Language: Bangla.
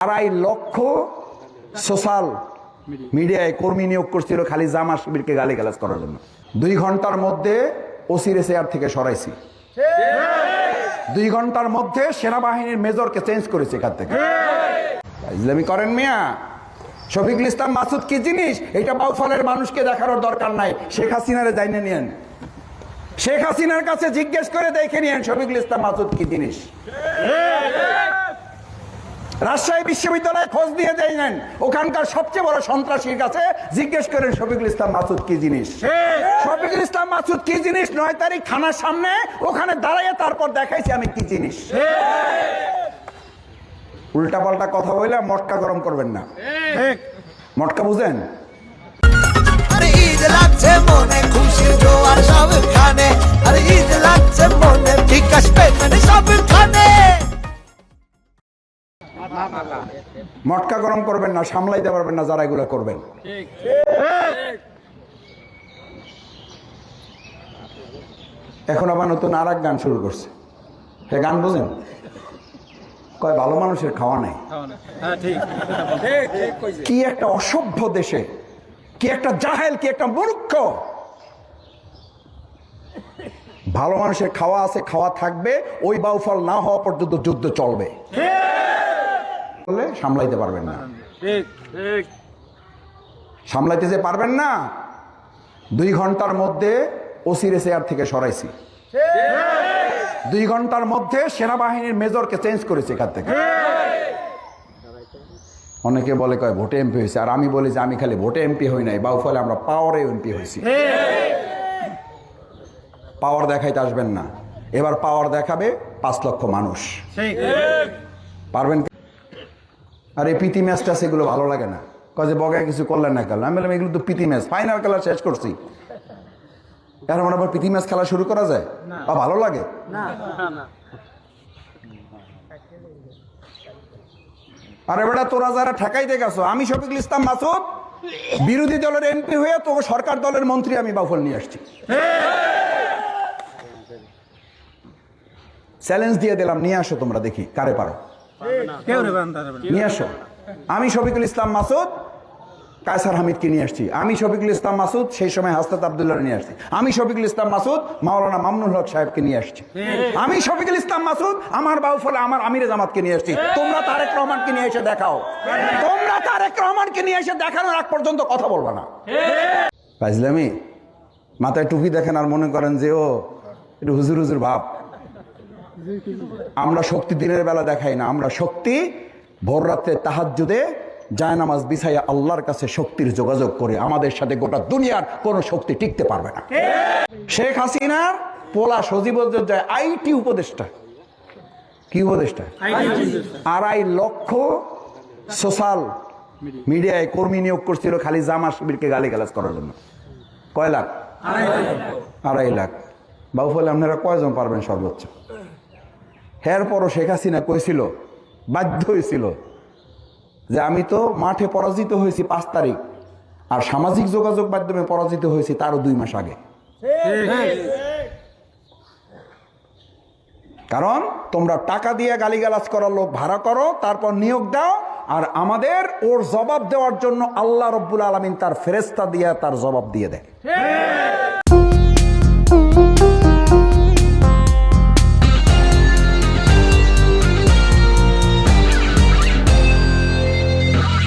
2.5 লক্ষ সোশ্যাল মিডিয়ায় কর্মী নিয়োগ করছিল খালি জামা শিবিরকে গালিগালাজ করার জন্য। 2 ঘন্টার মধ্যে ওসির চেয়ার থেকে সরাইছি। 2 ঘন্টার মধ্যে সেনাবাহিনীর মেজরকে চেঞ্জ করেছে এখান থেকে। ইসলামী করেন মিয়া। শফিকুল ইসলাম মাসুদ কি জিনিস এটা বাউফলের মানুষকে দেখানোর দরকার নাই। শেখ হাসিনারে জানিয়ে নিয়েন, শেখ হাসিনার কাছে জিজ্ঞেস করে দেখে নিয়েন শফিকুল ইসলাম মাসুদ কি জিনিস। রাজশাহী বিশ্ববিদ্যালয়ে খোঁজ দিয়ে দেন, ওখানকার সবচেয়ে বড় সন্ত্রাসীর কাছে জিজ্ঞেস করেন শফিকুল ইসলাম মাসুদ কি জিনিস। শফিকুল ইসলাম মাসুদ কি জিনিস 9 তারিখ থানার সামনে ওখানে দাঁড়িয়ে তারপর দেখাইছি আমি কি জিনিস। উল্টা পাল্টা কথা বলে মটকা গরম করবেন না। মটকা বুঝেন? আরে ঈদ লাগছে মনে খুশির জোয়ার সবখানে, আরে ঈদ লাগছে মনে বিকাশ পেমেন্ট সবখানে। মটকা গরম করবেন না, সামলাইতে পারবেন না যারা এগুলো করবেন। এখন আবার নতুন আর এক গান শুরু করছে। সে গান বুঝেন? কয় ভালো মানুষের খাওয়া নাই। কি একটা অসভ্য দেশে, কি একটা জাহেল, কি একটা মূর্খ। ভালো মানুষের খাওয়া আছে, খাওয়া থাকবে, ওই বাউফল না হওয়া পর্যন্ত যুদ্ধ চলবে। সামলাইতে পারবেন না, সামলাইতে যে পারবেন না। 2 ঘন্টার মধ্যে ওসির চেয়ার থেকে সরাইছি। 2 ঘন্টার মধ্যে সেনাবাহিনীর মেজরকে চেঞ্জ করেছে এখান থেকে। অনেকে বলে কয় ভোটে এমপি হয়েছে, আর আমি বলি যে আমি খালি ভোটে এমপি হই নাই, বাউফলে আমরা পাওয়ারে এমপি হয়েছি। পাওয়ার দেখাইতে আসবেন না, এবার পাওয়ার দেখাবে 5 লক্ষ মানুষ। পারবেন? আর এই প্রীতি ম্যাচটা সেগুলো ভালো লাগে না, কাজে বগায় কিছু করলেন না কেন। আমি বললাম এগুলো তো প্রীতি ম্যাচ, ফাইনাল খেলা শেষ করছি, এখন আবার প্রীতি ম্যাচ খেলা শুরু করা যায়? ভালো লাগে? আরে বেটা তোরা যারা ঠেকাইতে গেছো, আমি শফিকুল ইসলাম মাসুদ বিরোধী দলের এমপি হয়ে তো সরকার দলের মন্ত্রী আমি বাউফল নিয়ে আসছি। চ্যালেঞ্জ দিয়ে দিলাম, নিয়ে আসো তোমরা, দেখি কারে পারো, নিয়ে আসো। আমি শফিকুল ইসলাম মাসুদ কায়সার হামিদকে নিয়ে আসছি। আমি শফিকুল ইসলাম মাসুদ সেই সময় হাসনাত আব্দুল্লাহ নিয়ে আসছি। আমি শফিকুল ইসলাম মাসুদ মাওলানা মামুনুল হক সাহেবকে নিয়ে আসছি। আমি শফিকুল ইসলাম মাসুদ আমার বাউফলে আমার আমিরে জামাতকে নিয়ে আসছি। তোমরা তারেক রহমানকে নিয়ে এসে দেখাও, তোমরা তারেক রহমানকে নিয়ে এসে দেখানোর আগ পর্যন্ত কথা বলবা না। ইসলামী মাথায় টুপি দেখেন আর মনে করেন যে ও একটু হুজুর হুজুর ভাব। আমরা শক্তি দিনের বেলা দেখাই না, আমরা শক্তি ভোর রাত্রে তাহাজ্জুদে জায়নামাজ বিছাইয়া আল্লাহর কাছে শক্তির যোগাযোগ করে। আমাদের সাথে গোটা দুনিয়ার কোন শক্তি টিকতে পারবে না। শেখ হাসিনার পোলা সজীবউদ্দৌলা আইটি উপদেষ্টা, কি উপদেষ্টা? 2.5 লক্ষ সোশ্যাল মিডিয়ায় কর্মী নিয়োগ করছিল খালি জামা শিবিরকে গালিগালাজ করার জন্য। কয় লাখ? 2.5 লাখ। বাউফলে আপনারা কয়জন পারবেন সর্বোচ্চ? এরপরও শেখ হাসিনা কইছিল, বাধ্য হয়েছিল যে আমি তো মাঠে পরাজিত হয়েছি 5 তারিখ, আর সামাজিক যোগাযোগ মাধ্যমে পরাজিত হয়েছি তারও 2 মাস আগে। কারণ তোমরা টাকা দিয়ে গালিগালাজ করার লোক ভাড়া করো, তারপর নিয়োগ দাও, আর আমাদের ওর জবাব দেওয়ার জন্য আল্লাহ রব্বুল আলামিন তার ফেরেশতা দিয়ে তার জবাব দিয়ে দেয়।